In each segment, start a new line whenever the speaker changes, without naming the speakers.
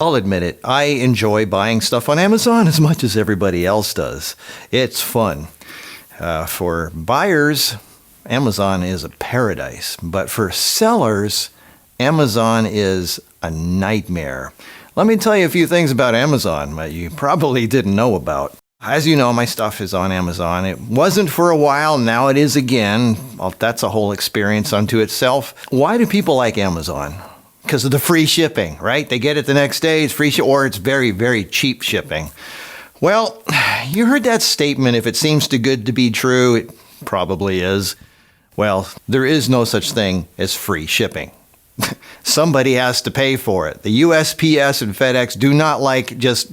I'll admit it, I enjoy buying stuff on Amazon as much as everybody else does. It's fun. For buyers, Amazon is a paradise, but for sellers, Amazon is a nightmare. Let me tell you a few things about Amazon that you probably didn't know about. As you know, my stuff is on Amazon. It wasn't for a while, now it is again. Well, that's a whole experience unto itself. Why do people like Amazon? Because of the free shipping, right? They get it the next day, it's free or it's very, very cheap shipping. Well, you heard that statement, if it seems too good to be true, it probably is. Well, there is no such thing as free shipping. Somebody has to pay for it. The USPS and FedEx do not like just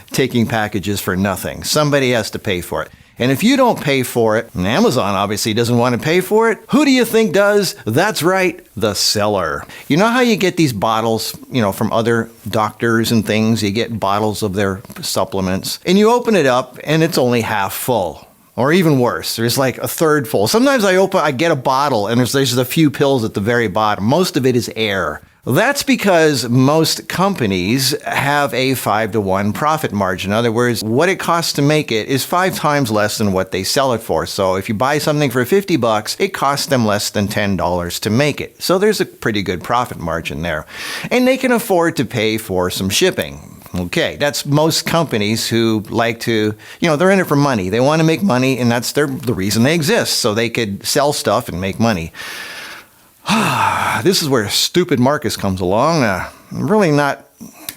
taking packages for nothing. Somebody has to pay for it. And if you don't pay for it, and Amazon obviously doesn't want to pay for it, who do you think does? That's right, the seller. You know how you get these bottles, from other doctors and things? You get bottles of their supplements, and you open it up, and it's only half full. Or even worse, there's like a third full. Sometimes I get a bottle, and there's just a few pills at the very bottom. Most of it is air. That's because most companies have a 5-to-1 profit margin. In other words, what it costs to make it is 5 times less than what they sell it for. So if you buy something for $50, it costs them less than $10 to make it. So there's a pretty good profit margin there. And they can afford to pay for some shipping. Okay, that's most companies who like to, they're in it for money. They want to make money, and that's the reason they exist, so they could sell stuff and make money. This is where stupid Marcus comes along.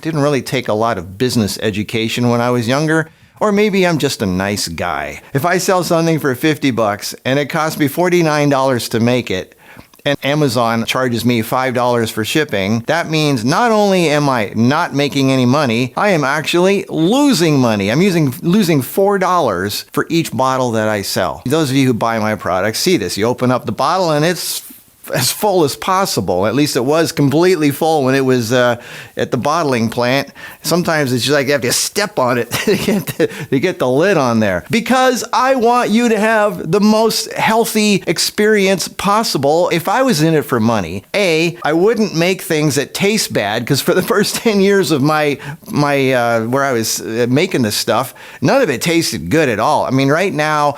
Didn't really take a lot of business education when I was younger, or maybe I'm just a nice guy. If I sell something for $50 and it costs me $49 to make it, and Amazon charges me $5 for shipping, that means not only am I not making any money, I am actually losing money. I'm losing $4 for each bottle that I sell. Those of you who buy my products see this. You open up the bottle and it's as full as possible. At least it was completely full when it was at the bottling plant. Sometimes it's just like you have to step on it to get the lid on there. Because I want you to have the most healthy experience possible. If I was in it for money, I wouldn't make things that taste bad, because for the first 10 years of my where I was making this stuff, none of it tasted good at all. I mean, right now,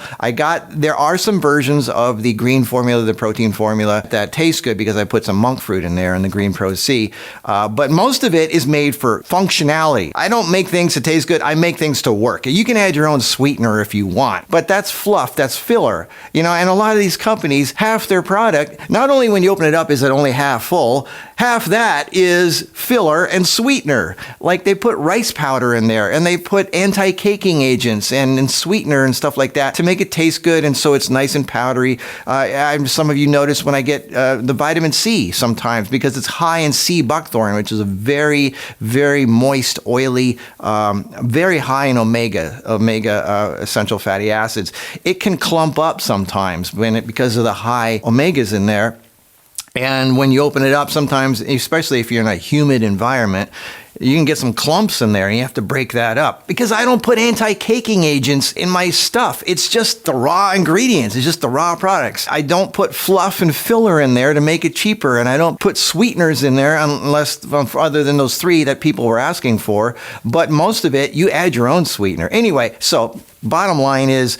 there are some versions of the green formula, the protein formula, that tastes good because I put some monk fruit in there in the Green Pro C. But most of it is made for functionality. I don't make things to taste good. I make things to work. You can add your own sweetener if you want, but that's fluff. That's filler. And a lot of these companies, half their product, not only when you open it up is it only half full, half that is filler and sweetener. Like they put rice powder in there, and they put anti-caking agents and sweetener and stuff like that to make it taste good, and so it's nice and powdery. Some of you notice when I get the vitamin C sometimes, because it's high in C buckthorn, which is a very, very moist, oily, very high in omega essential fatty acids. It can clump up sometimes because of the high omegas in there. And when you open it up, sometimes, especially if you're in a humid environment, you can get some clumps in there, and you have to break that up. Because I don't put anti-caking agents in my stuff. It's just the raw ingredients. It's just the raw products. I don't put fluff and filler in there to make it cheaper, and I don't put sweeteners in there other than those 3 that people were asking for. But most of it, you add your own sweetener. Anyway, so bottom line is,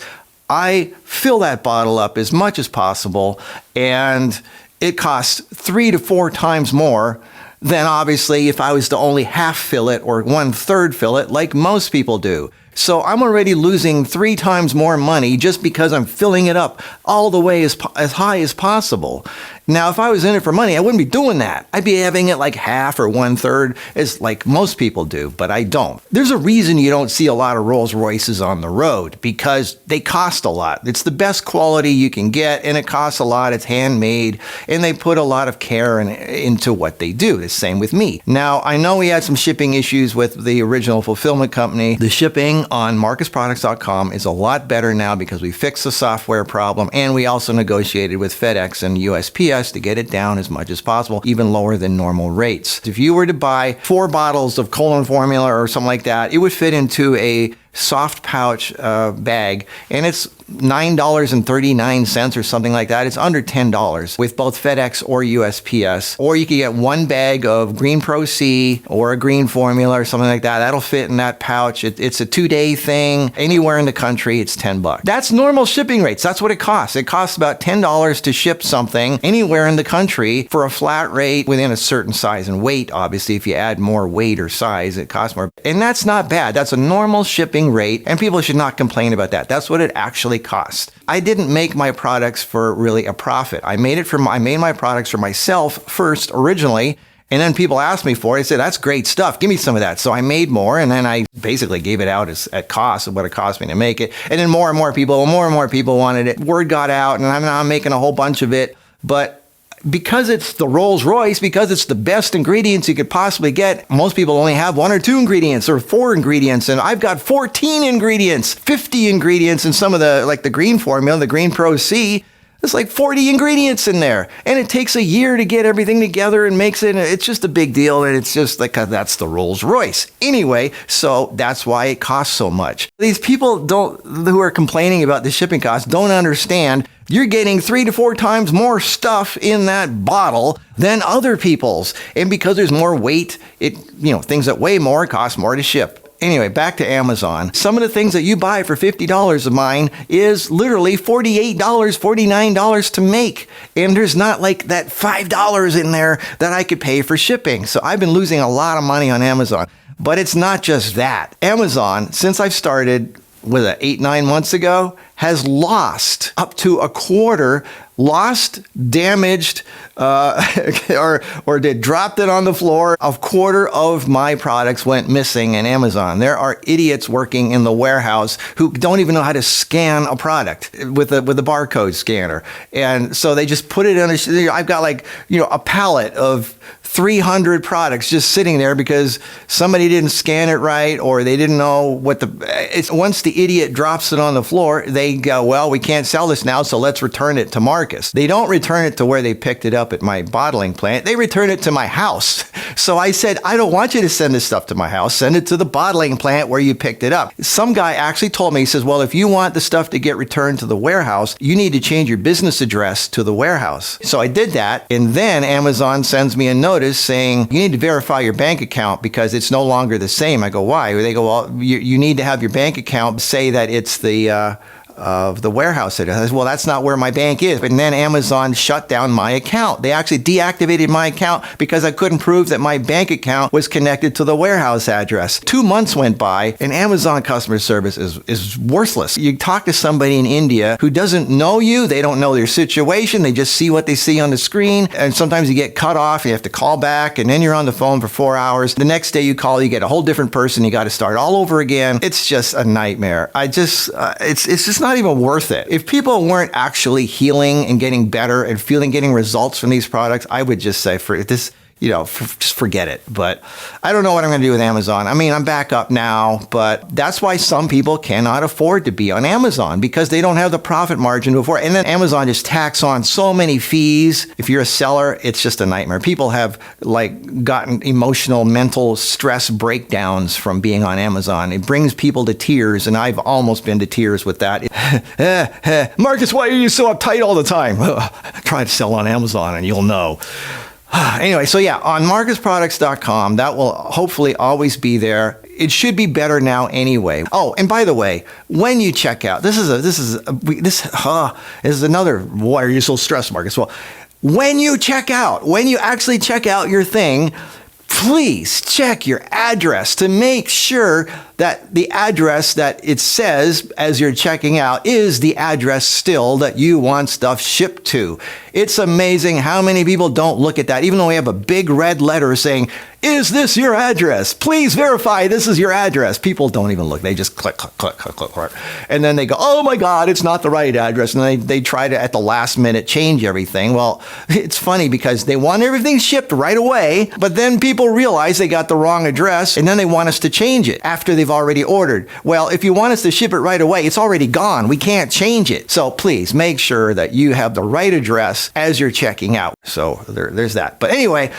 I fill that bottle up as much as possible, and it costs 3 to 4 times more than obviously if I was to only half fill it or 1/3 fill it like most people do. So I'm already losing 3 times more money just because I'm filling it up all the way as high as possible. Now, if I was in it for money, I wouldn't be doing that. I'd be having it like half or 1/3, as like most people do, but I don't. There's a reason you don't see a lot of Rolls Royces on the road, because they cost a lot. It's the best quality you can get, and it costs a lot. It's handmade, and they put a lot of care into what they do. The same with me. Now, I know we had some shipping issues with the original fulfillment company. The shipping on marcusproducts.com is a lot better now because we fixed the software problem, and we also negotiated with FedEx and USPS to get it down as much as possible, even lower than normal rates. If you were to buy 4 bottles of colon formula or something like that, it would fit into a soft pouch bag, and it's $9.39 or something like that. It's under $10 with both FedEx or USPS. Or you can get one bag of Green Pro C or a Green Formula or something like that. That'll fit in that pouch. It's a 2-day thing. Anywhere in the country, it's $10. That's normal shipping rates. That's what it costs. It costs about $10 to ship something anywhere in the country for a flat rate within a certain size and weight. Obviously, if you add more weight or size, it costs more. And that's not bad. That's a normal shipping rate, and people should not complain about that. That's what it actually cost. I didn't make my products for really a profit. I made my products for myself first originally, and then people asked me for it. I said, that's great stuff. Give me some of that. So I made more, and then I basically gave it out at cost of what it cost me to make it. And then more and more people wanted it. Word got out, and I'm making a whole bunch of it. But because it's the Rolls Royce, because it's the best ingredients you could possibly get, most people only have 1 or 2 ingredients or 4 ingredients. And I've got 14 ingredients, 50 ingredients in some of the Green Formula, the Green Pro C. There's like 40 ingredients in there. And it takes a year to get everything together and makes it. It's just a big deal. And it's just like, that's the Rolls Royce. Anyway, so that's why it costs so much. These people who are complaining about the shipping costs don't understand. You're getting 3 to 4 times more stuff in that bottle than other people's. And because there's more weight, things that weigh more cost more to ship. Anyway, back to Amazon. Some of the things that you buy for $50 of mine is literally $48, $49 to make. And there's not like that $5 in there that I could pay for shipping. So I've been losing a lot of money on Amazon. But it's not just that. Amazon, since I've started, 8-9 months ago, has lost up to a quarter, damaged, or they dropped it on the floor. A quarter of my products went missing in Amazon. There are idiots working in the warehouse who don't even know how to scan a product with a barcode scanner. And so they just put it on I've got a pallet of 300 products just sitting there because somebody didn't scan it right, or they didn't know once the idiot drops it on the floor, they go, well, we can't sell this now, so let's return it to Marcus. They don't return it to where they picked it up at my bottling plant. They return it to my house. So I said, I don't want you to send this stuff to my house. Send it to the bottling plant where you picked it up. Some guy actually told me, he says, well, if you want the stuff to get returned to the warehouse, you need to change your business address to the warehouse. So I did that. And then Amazon sends me a notice saying, you need to verify your bank account because it's no longer the same. I go, why? They go, well, you need to have your bank account say that it's of the warehouse. I said, well, that's not where my bank is. And then Amazon shut down my account. They actually deactivated my account because I couldn't prove that my bank account was connected to the warehouse address. 2 months went by, and Amazon customer service is worthless. You talk to somebody in India who doesn't know you, they don't know your situation, they just see what they see on the screen, and sometimes you get cut off, you have to call back, and then you're on the phone for 4 hours. The next day you call, you get a whole different person, you got to start all over again. It's just a nightmare. It's just not even worth it. If people weren't actually healing and getting better and getting results from these products, I would just say just forget it. But I don't know what I'm going to do with Amazon. I mean, I'm back up now, but that's why some people cannot afford to be on Amazon because they don't have the profit margin to afford. And then Amazon just tacks on so many fees. If you're a seller, it's just a nightmare. People have gotten emotional, mental stress breakdowns from being on Amazon. It brings people to tears, and I've almost been to tears with that. Marcus, why are you so uptight all the time? Try to sell on Amazon and you'll know. Anyway, so yeah, on marcusproducts.com, that will hopefully always be there. It should be better now anyway. Oh, and by the way, when you check out, this is another, why are you so stressed, Marcus? Well, when you actually check out your thing, please check your address to make sure that the address that it says as you're checking out is the address still that you want stuff shipped to. It's amazing how many people don't look at that, even though we have a big red letter saying, is this your address? Please verify this is your address. People don't even look. They just click. And then they go, oh my God, it's not the right address. And then they try to, at the last minute, change everything. Well, it's funny because they want everything shipped right away, but then people realize they got the wrong address, and then they want us to change it after they've already ordered. Well, if you want us to ship it right away, it's already gone. We can't change it. So please make sure that you have the right address as you're checking out. So there's that. But anyway,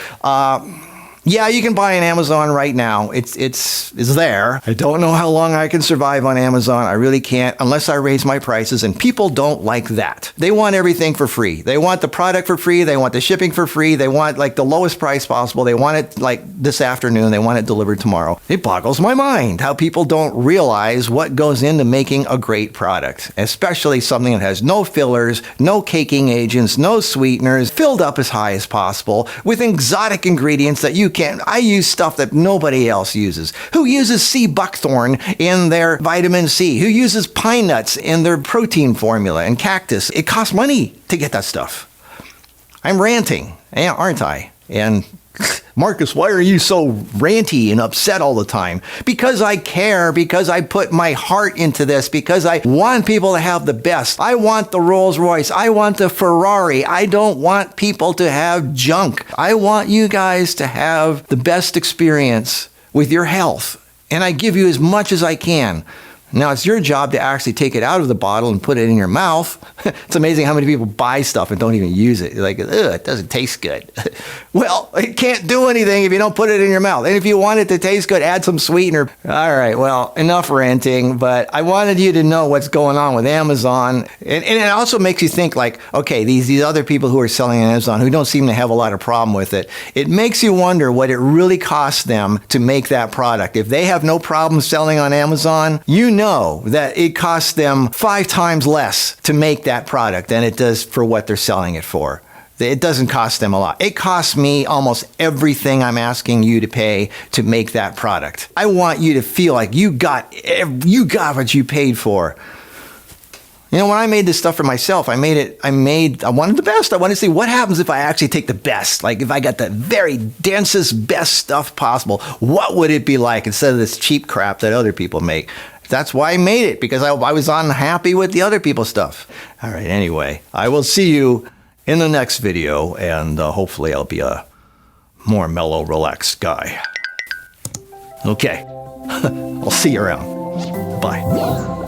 Yeah, you can buy on Amazon right now. It's there. I don't know how long I can survive on Amazon. I really can't unless I raise my prices, and people don't like that. They want everything for free. They want the product for free. They want the shipping for free. They want like the lowest price possible. They want it like this afternoon. They want it delivered tomorrow. It boggles my mind how people don't realize what goes into making a great product, especially something that has no fillers, no caking agents, no sweeteners, filled up as high as possible with exotic ingredients that you can't. I use stuff that nobody else uses. Who uses sea buckthorn in their vitamin C? Who uses pine nuts in their protein formula and cactus? It costs money to get that stuff. I'm ranting, aren't I? And Marcus, why are you so ranty and upset all the time? Because I care, because I put my heart into this, because I want people to have the best. I want the Rolls Royce. I want the Ferrari. I don't want people to have junk. I want you guys to have the best experience with your health. And I give you as much as I can. Now, it's your job to actually take it out of the bottle and put it in your mouth. It's amazing how many people buy stuff and don't even use it. You're like, ugh, it doesn't taste good. Well, it can't do anything if you don't put it in your mouth. And if you want it to taste good, add some sweetener. All right, well, enough ranting, but I wanted you to know what's going on with Amazon. And it also makes you think like, okay, these other people who are selling on Amazon who don't seem to have a lot of problem with it, it makes you wonder what it really costs them to make that product. If they have no problem selling on Amazon, you know that it costs them 5 times less to make that product than it does for what they're selling it for. It doesn't cost them a lot. It costs me almost everything I'm asking you to pay to make that product. I want you to feel like you got what you paid for. You know, when I made this stuff for myself, I wanted the best. I wanted to see what happens if I actually take the best. Like if I got the very densest, best stuff possible, what would it be like instead of this cheap crap that other people make? That's why I made it, because I was unhappy with the other people's stuff. All right, anyway, I will see you in the next video, and hopefully I'll be a more mellow, relaxed guy. Okay, I'll see you around. Bye.